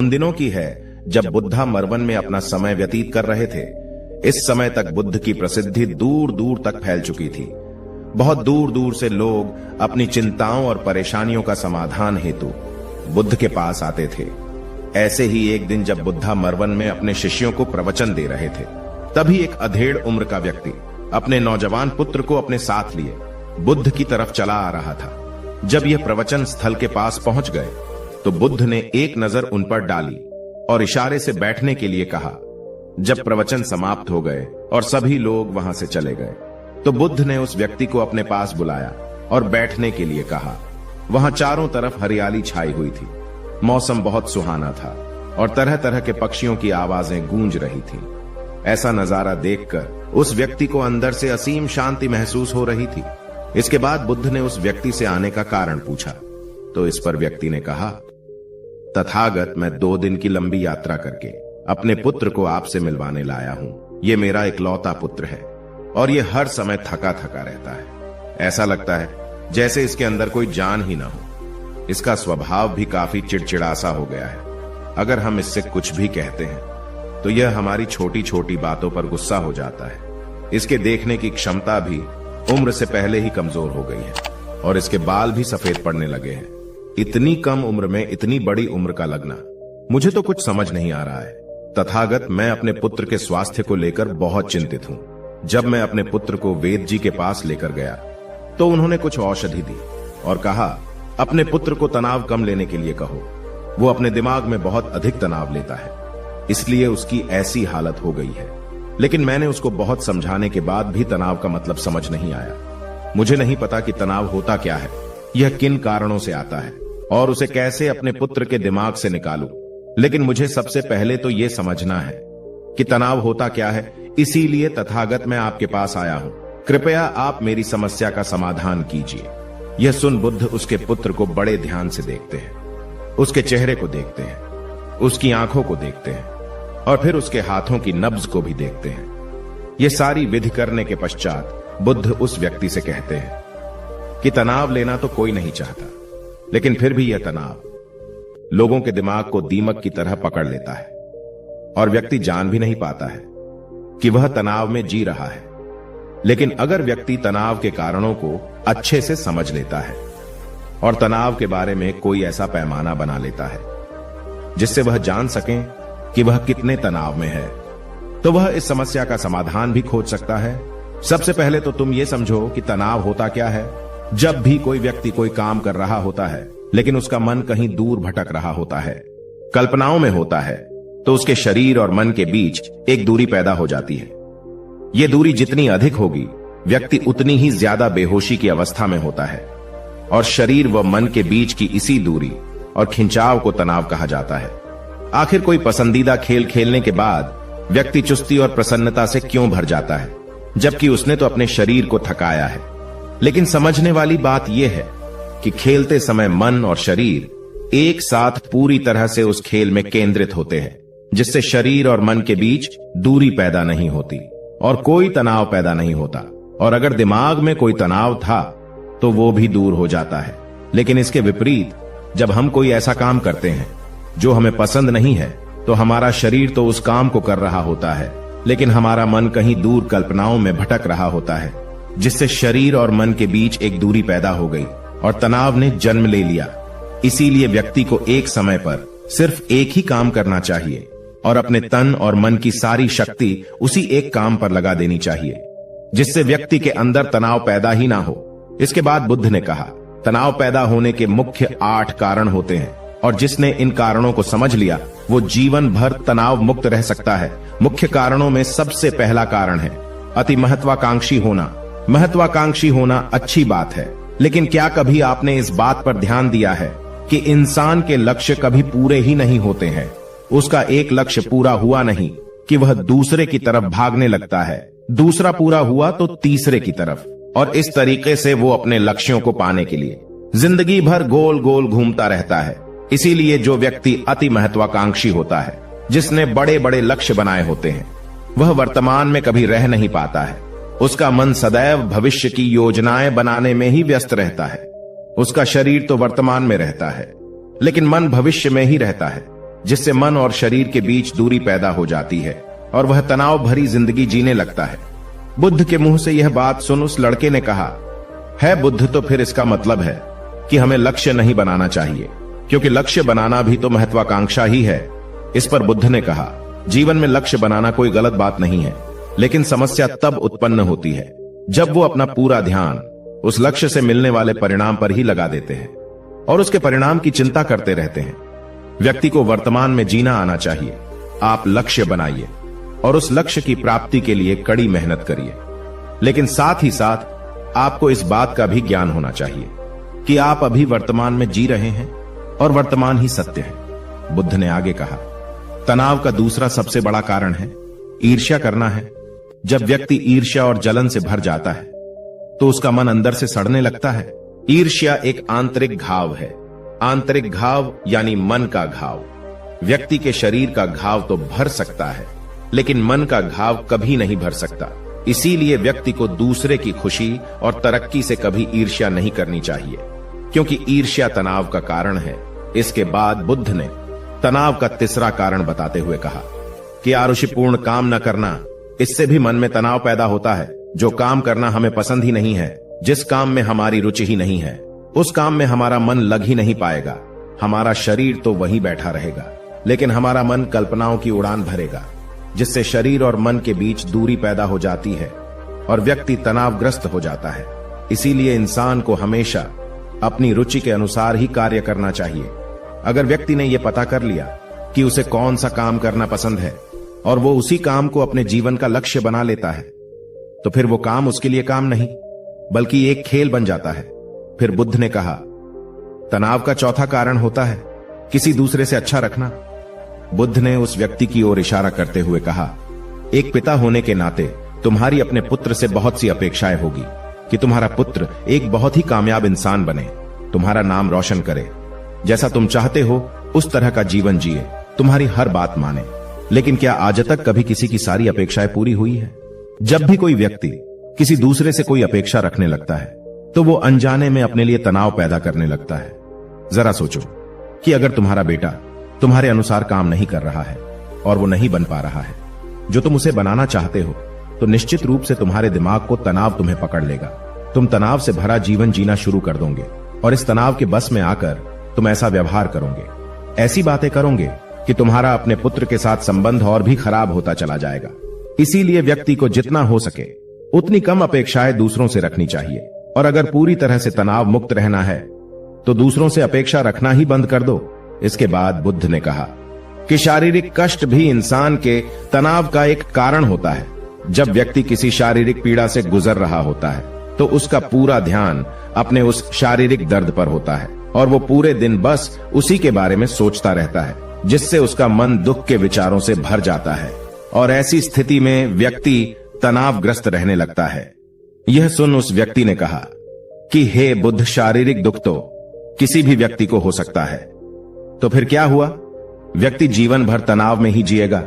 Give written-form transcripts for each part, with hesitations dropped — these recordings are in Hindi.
उन दिनों की है जब बुद्धा मरवन में अपना समय व्यतीत कर रहे थे। इस समय तक बुद्ध की प्रसिद्धि दूर दूर तक फैल चुकी थी। बहुत दूर दूर से लोग अपनी चिंताओं और परेशानियों का समाधान हेतु बुद्ध के पास आते थे। ऐसे ही एक दिन जब बुद्धा मरवन में अपने शिष्यों को प्रवचन दे रहे थे, तभी एक अधेड़ उम्र का व्यक्ति अपने नौजवान पुत्र को अपने साथ लिए बुद्ध की तरफ चला आ रहा था। जब यह प्रवचन स्थल के पास पहुंच गए तो बुद्ध ने एक नजर उन पर डाली और इशारे से बैठने के लिए कहा। जब प्रवचन समाप्त हो गए और सभी लोग वहां से चले गए तो बुद्ध ने उस व्यक्ति को अपने पास बुलाया और बैठने के लिए कहा। वहां चारों तरफ हरियाली छाई हुई थी। मौसम बहुत सुहाना था और तरह तरह के पक्षियों की आवाजें गूंज रही थीं। ऐसा नजारा देखकर उस व्यक्ति को अंदर से असीम शांति महसूस हो रही थी। इसके बाद बुद्ध ने उस व्यक्ति से आने का कारण पूछा तो इस पर व्यक्ति ने कहा, तथागत, मैं 2 दिन की लंबी यात्रा करके अपने पुत्र को आपसे मिलवाने लाया हूं। ये मेरा इकलौता पुत्र है और ये हर समय थका थका रहता है। ऐसा लगता है जैसे इसके अंदर कोई जान ही ना हो। इसका स्वभाव भी काफी चिड़चिड़ासा हो गया है। अगर हम इससे कुछ भी कहते हैं तो यह हमारी छोटी छोटी बातों पर गुस्सा हो जाता है। इसके देखने की क्षमता भी उम्र से पहले ही कमजोर हो गई है और इसके बाल भी सफेद पड़ने लगे हैं। इतनी कम उम्र में इतनी बड़ी उम्र का लगना, मुझे तो कुछ समझ नहीं आ रहा है। तथागत, मैं अपने पुत्र के स्वास्थ्य को लेकर बहुत चिंतित हूं। जब मैं अपने पुत्र को वेद जी के पास लेकर गया तो उन्होंने कुछ औषधि दी और कहा, अपने पुत्र को तनाव कम लेने के लिए कहो। वो अपने दिमाग में बहुत अधिक तनाव लेता है, इसलिए उसकी ऐसी हालत हो गई है। लेकिन मैंने उसको बहुत समझाने के बाद भी तनाव का मतलब समझ नहीं आया। मुझे नहीं पता कि तनाव होता क्या है, यह किन कारणों से आता है और उसे कैसे अपने पुत्र के दिमाग से निकालूं। लेकिन मुझे सबसे पहले तो यह समझना है कि तनाव होता क्या है। इसीलिए तथागत मैं आपके पास आया हूं। कृपया आप मेरी समस्या का समाधान कीजिए। यह सुन बुद्ध उसके पुत्र को बड़े ध्यान से देखते हैं। उसके चेहरे को देखते हैं, उसकी आंखों को देखते हैं और फिर उसके हाथों की नब्ज को भी देखते हैं। यह सारी विधि करने के पश्चात बुद्ध उस व्यक्ति से कहते हैं कि तनाव लेना तो कोई नहीं चाहता, लेकिन फिर भी यह तनाव लोगों के दिमाग को दीमक की तरह पकड़ लेता है और व्यक्ति जान भी नहीं पाता है कि वह तनाव में जी रहा है। लेकिन अगर व्यक्ति तनाव के कारणों को अच्छे से समझ लेता है और तनाव के बारे में कोई ऐसा पैमाना बना लेता है जिससे वह जान सके कि वह कितने तनाव में है, तो वह इस समस्या का समाधान भी खोज सकता है। सबसे पहले तो तुम ये समझो कि तनाव होता क्या है। जब भी कोई व्यक्ति कोई काम कर रहा होता है लेकिन उसका मन कहीं दूर भटक रहा होता है, कल्पनाओं में होता है, तो उसके शरीर और मन के बीच एक दूरी पैदा हो जाती है। यह दूरी जितनी अधिक होगी, व्यक्ति उतनी ही ज्यादा बेहोशी की अवस्था में होता है और शरीर व मन के बीच की इसी दूरी और खिंचाव को तनाव कहा जाता है। आखिर कोई पसंदीदा खेल खेलने के बाद व्यक्ति चुस्ती और प्रसन्नता से क्यों भर जाता है, जबकि उसने तो अपने शरीर को थकाया है। लेकिन समझने वाली बात यह है कि खेलते समय मन और शरीर एक साथ पूरी तरह से उस खेल में केंद्रित होते हैं, जिससे शरीर और मन के बीच दूरी पैदा नहीं होती और कोई तनाव पैदा नहीं होता। और अगर दिमाग में कोई तनाव था तो वो भी दूर हो जाता है। लेकिन इसके विपरीत, जब हम कोई ऐसा काम करते हैं जो हमें पसंद नहीं है, तो हमारा शरीर तो उस काम को कर रहा होता है, लेकिन हमारा मन कहीं दूर कल्पनाओं में भटक रहा होता है, जिससे शरीर और मन के बीच एक दूरी पैदा हो गई और तनाव ने जन्म ले लिया। इसीलिए व्यक्ति को एक समय पर सिर्फ एक ही काम करना चाहिए और अपने तन और मन की सारी शक्ति उसी एक काम पर लगा देनी चाहिए, जिससे व्यक्ति के अंदर तनाव पैदा ही ना हो। इसके बाद बुद्ध ने कहा, तनाव पैदा होने के मुख्य 8 कारण होते हैं और जिसने इन कारणों को समझ लिया वो जीवन भर तनाव मुक्त रह सकता है। मुख्य कारणों में सबसे पहला कारण है अति महत्वाकांक्षी होना। महत्वाकांक्षी होना अच्छी बात है, लेकिन क्या कभी आपने इस बात पर ध्यान दिया है कि इंसान के लक्ष्य कभी पूरे ही नहीं होते हैं। उसका एक लक्ष्य पूरा हुआ नहीं कि वह दूसरे की तरफ भागने लगता है, दूसरा पूरा हुआ तो तीसरे की तरफ, और इस तरीके से वो अपने लक्ष्यों को पाने के लिए जिंदगी भर गोल गोल घूमता रहता है। इसीलिए जो व्यक्ति अति महत्वाकांक्षी होता है, जिसने बड़े बड़े लक्ष्य बनाए होते हैं, वह वर्तमान में कभी रह नहीं पाता है। उसका मन सदैव भविष्य की योजनाएं बनाने में ही व्यस्त रहता है। उसका शरीर तो वर्तमान में रहता है, लेकिन मन भविष्य में ही रहता है। जिससे मन और शरीर के बीच दूरी पैदा हो जाती है और वह तनाव भरी जिंदगी जीने लगता है। बुद्ध के मुंह से यह बात सुन उस लड़के ने कहा, है बुद्ध, तो फिर इसका मतलब है कि हमें लक्ष्य नहीं बनाना चाहिए, क्योंकि लक्ष्य बनाना भी तो महत्वाकांक्षा ही है। इस पर बुद्ध ने कहा, जीवन में लक्ष्य बनाना कोई गलत बात नहीं है, लेकिन समस्या तब उत्पन्न होती है जब वो अपना पूरा ध्यान उस लक्ष्य से मिलने वाले परिणाम पर ही लगा देते हैं और उसके परिणाम की चिंता करते रहते हैं। व्यक्ति को वर्तमान में जीना आना चाहिए। आप लक्ष्य बनाइए और उस लक्ष्य की प्राप्ति के लिए कड़ी मेहनत करिए, लेकिन साथ ही साथ आपको इस बात का भी ज्ञान होना चाहिए कि आप अभी वर्तमान में जी रहे हैं और वर्तमान ही सत्य है। बुद्ध ने आगे कहा, तनाव का दूसरा सबसे बड़ा कारण है ईर्ष्या करना है। जब व्यक्ति ईर्ष्या और जलन से भर जाता है तो उसका मन अंदर से सड़ने लगता है। ईर्ष्या एक आंतरिक घाव है। आंतरिक घाव यानी मन का घाव। व्यक्ति के शरीर का घाव तो भर सकता है, लेकिन मन का घाव कभी नहीं भर सकता। इसीलिए व्यक्ति को दूसरे की खुशी और तरक्की से कभी ईर्ष्या नहीं करनी चाहिए, क्योंकि ईर्ष्या तनाव का कारण है। इसके बाद बुद्ध ने तनाव का तीसरा कारण बताते हुए कहा कि आरुषिपूर्ण काम न करना, इससे भी मन में तनाव पैदा होता है। जो काम करना हमें पसंद ही नहीं है, जिस काम में हमारी रुचि ही नहीं है, उस काम में हमारा मन लग ही नहीं पाएगा। हमारा शरीर तो वहीं बैठा रहेगा, लेकिन हमारा मन कल्पनाओं की उड़ान भरेगा, जिससे शरीर और मन के बीच दूरी पैदा हो जाती है और व्यक्ति तनावग्रस्त हो जाता है। इसीलिए इंसान को हमेशा अपनी रुचि के अनुसार ही कार्य करना चाहिए। अगर व्यक्ति ने यह पता कर लिया कि उसे कौन सा काम करना पसंद है और वो उसी काम को अपने जीवन का लक्ष्य बना लेता है, तो फिर वो काम उसके लिए काम नहीं बल्कि एक खेल बन जाता है। फिर बुद्ध ने कहा, तनाव का चौथा कारण होता है किसी दूसरे से अच्छा रखना। बुद्ध ने उस व्यक्ति की ओर इशारा करते हुए कहा, एक पिता होने के नाते तुम्हारी अपने पुत्र से बहुत सी अपेक्षाएं होगी कि तुम्हारा पुत्र एक बहुत ही कामयाब इंसान बने, तुम्हारा नाम रोशन करे, जैसा तुम चाहते हो उस तरह का जीवन जिए, तुम्हारी हर बात माने। लेकिन क्या आज तक कभी किसी की सारी अपेक्षाएं पूरी हुई है? जब भी कोई व्यक्ति किसी दूसरे से कोई अपेक्षा रखने लगता है तो वो अनजाने में अपने लिए तनाव पैदा करने लगता है। जरा सोचो कि अगर तुम्हारा बेटा तुम्हारे अनुसार काम नहीं कर रहा है और वो नहीं बन पा रहा है जो तुम उसे बनाना चाहते हो, तो निश्चित रूप से तुम्हारे दिमाग को तनाव तुम्हें पकड़ लेगा। तुम तनाव से भरा जीवन जीना शुरू कर दोगे और इस तनाव के बस में आकर तुम ऐसा व्यवहार करोगे, ऐसी बातें करोगे कि तुम्हारा अपने पुत्र के साथ संबंध और भी खराब होता चला जाएगा। इसीलिए व्यक्ति को जितना हो सके उतनी कम अपेक्षाएं दूसरों से रखनी चाहिए, और अगर पूरी तरह से तनाव मुक्त रहना है तो दूसरों से अपेक्षा रखना ही बंद कर दो। इसके बाद बुद्ध ने कहा कि शारीरिक कष्ट भी इंसान के तनाव का एक कारण होता है। जब व्यक्ति किसी शारीरिक पीड़ा से गुजर रहा होता है तो उसका पूरा ध्यान अपने उस शारीरिक दर्द पर होता है और वो पूरे दिन बस उसी के बारे में सोचता रहता है, जिससे उसका मन दुख के विचारों से भर जाता है और ऐसी स्थिति में व्यक्ति तनावग्रस्त रहने लगता है। यह सुन उस व्यक्ति ने कहा कि हे बुद्ध, शारीरिक दुख तो किसी भी व्यक्ति को हो सकता है, तो फिर क्या हुआ? व्यक्ति जीवन भर तनाव में ही जिएगा?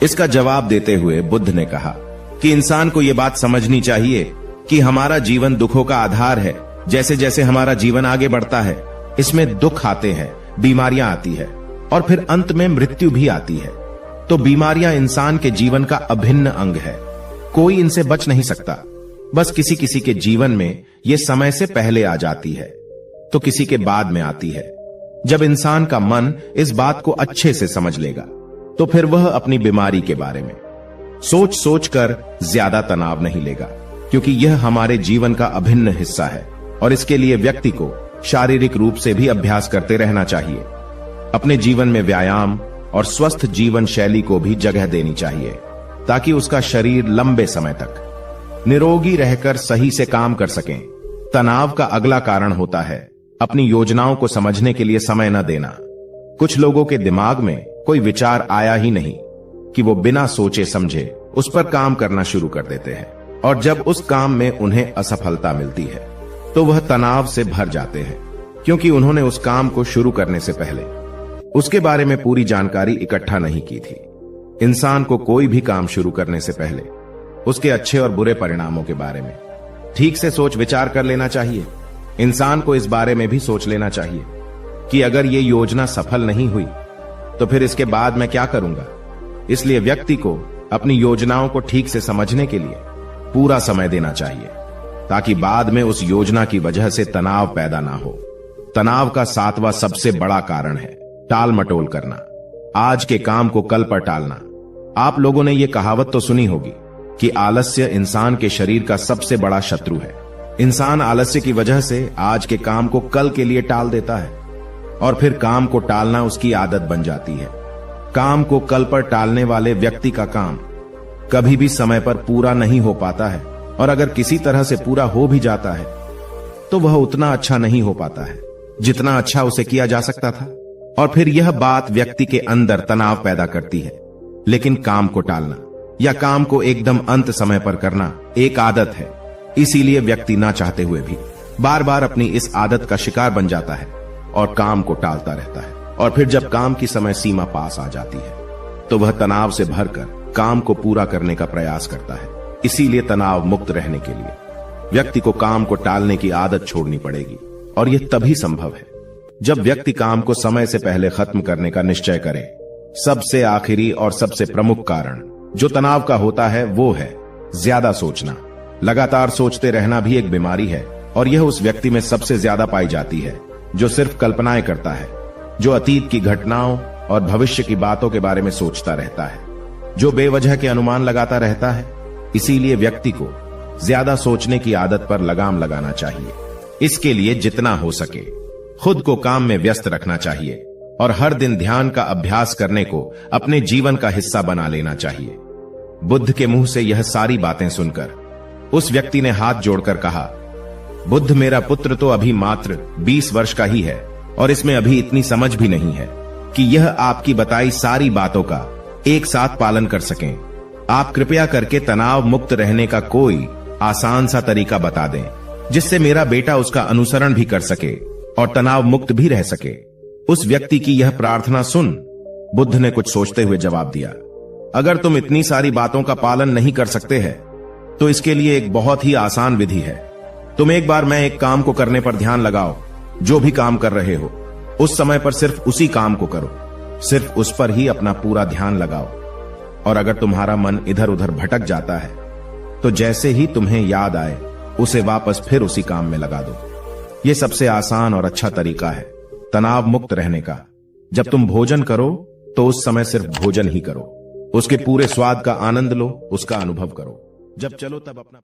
इसका जवाब देते हुए बुद्ध ने कहा कि इंसान को यह बात समझनी चाहिए कि हमारा जीवन दुखों का आधार है। जैसे जैसे हमारा जीवन आगे बढ़ता है, इसमें दुख आते हैं, बीमारियां आती है और फिर अंत में मृत्यु भी आती है। तो बीमारियां इंसान के जीवन का अभिन्न अंग है, कोई इनसे बच नहीं सकता। बस किसी किसी के जीवन में यह समय से पहले आ जाती है तो किसी के बाद में आती है। जब इंसान का मन इस बात को अच्छे से समझ लेगा तो फिर वह अपनी बीमारी के बारे में सोच सोच कर ज्यादा तनाव नहीं लेगा, क्योंकि यह हमारे जीवन का अभिन्न हिस्सा है और इसके लिए व्यक्ति को शारीरिक रूप से भी अभ्यास करते रहना चाहिए। अपने जीवन में व्यायाम और स्वस्थ जीवन शैली को भी जगह देनी चाहिए ताकि उसका शरीर लंबे समय तक निरोगी रहकर सही से काम कर सकें। तनाव का अगला कारण होता है अपनी योजनाओं को समझने के लिए समय न देना। कुछ लोगों के दिमाग में कोई विचार आया ही नहीं कि वो बिना सोचे समझे उस पर काम करना शुरू कर देते हैं, और जब उस काम में उन्हें असफलता मिलती है तो वह तनाव से भर जाते हैं, क्योंकि उन्होंने उस काम को शुरू करने से पहले उसके बारे में पूरी जानकारी इकट्ठा नहीं की थी। इंसान को कोई भी काम शुरू करने से पहले उसके अच्छे और बुरे परिणामों के बारे में ठीक से सोच विचार कर लेना चाहिए। इंसान को इस बारे में भी सोच लेना चाहिए कि अगर ये योजना सफल नहीं हुई तो फिर इसके बाद मैं क्या करूंगा? इसलिए व्यक्ति को अपनी योजनाओं को ठीक से समझने के लिए पूरा समय देना चाहिए, ताकि बाद में उस योजना की वजह से तनाव पैदा ना हो। तनाव का 7वां सबसे बड़ा कारण है टाल मटोल करना, आज के काम को कल पर टालना। आप लोगों ने यह कहावत तो सुनी होगी कि आलस्य इंसान के शरीर का सबसे बड़ा शत्रु है। इंसान आलस्य की वजह से आज के काम को कल के लिए टाल देता है और फिर काम को टालना उसकी आदत बन जाती है। काम को कल पर टालने वाले व्यक्ति का काम कभी भी समय पर पूरा नहीं हो पाता है, और अगर किसी तरह से पूरा हो भी जाता है तो वह उतना अच्छा नहीं हो पाता है जितना अच्छा उसे किया जा सकता था, और फिर यह बात व्यक्ति के अंदर तनाव पैदा करती है। लेकिन काम को टालना या काम को एकदम अंत समय पर करना एक आदत है, इसीलिए व्यक्ति ना चाहते हुए भी बार बार अपनी इस आदत का शिकार बन जाता है और काम को टालता रहता है। और फिर जब काम की समय सीमा पास आ जाती है तो वह तनाव से भरकर काम को पूरा करने का प्रयास करता है। इसीलिए तनाव मुक्त रहने के लिए व्यक्ति को काम को टालने की आदत छोड़नी पड़ेगी, और यह तभी संभव है जब व्यक्ति काम को समय से पहले खत्म करने का निश्चय करे। सबसे आखिरी और सबसे प्रमुख कारण जो तनाव का होता है वो है ज्यादा सोचना। लगातार सोचते रहना भी एक बीमारी है, और यह उस व्यक्ति में सबसे ज्यादा पाई जाती है जो सिर्फ कल्पनाएं करता है, जो अतीत की घटनाओं और भविष्य की बातों के बारे में सोचता रहता है, जो बेवजह के अनुमान लगाता रहता है। इसीलिए व्यक्ति को ज्यादा सोचने की आदत पर लगाम लगाना चाहिए। इसके लिए जितना हो सके खुद को काम में व्यस्त रखना चाहिए, और हर दिन ध्यान का अभ्यास करने को अपने जीवन का हिस्सा बना लेना चाहिए। बुद्ध के मुंह से यह सारी बातें सुनकर उस व्यक्ति ने हाथ जोड़कर कहा, बुद्ध, मेरा पुत्र तो अभी मात्र 20 वर्ष का ही है, और इसमें अभी इतनी समझ भी नहीं है कि यह आपकी बताई सारी बातों का एक साथ पालन कर सकें। आप कृपया करके तनाव मुक्त रहने का कोई आसान सा तरीका बता दें, जिससे मेरा बेटा उसका अनुसरण भी कर सके और तनाव मुक्त भी रह सके। उस व्यक्ति की यह प्रार्थना सुन बुद्ध ने कुछ सोचते हुए जवाब दिया, अगर तुम इतनी सारी बातों का पालन नहीं कर सकते हैं तो इसके लिए एक बहुत ही आसान विधि है। तुम एक बार मैं एक काम को करने पर ध्यान लगाओ। जो भी काम कर रहे हो उस समय पर सिर्फ उसी काम को करो, सिर्फ उस पर ही अपना पूरा ध्यान लगाओ। और अगर तुम्हारा मन इधर उधर भटक जाता है तो जैसे ही तुम्हें याद आए उसे वापस फिर उसी काम में लगा दो। यह सबसे आसान और अच्छा तरीका है तनाव मुक्त रहने का। जब तुम भोजन करो तो उस समय सिर्फ भोजन ही करो, उसके पूरे स्वाद का आनंद लो, उसका अनुभव करो। जब चलो तब अपना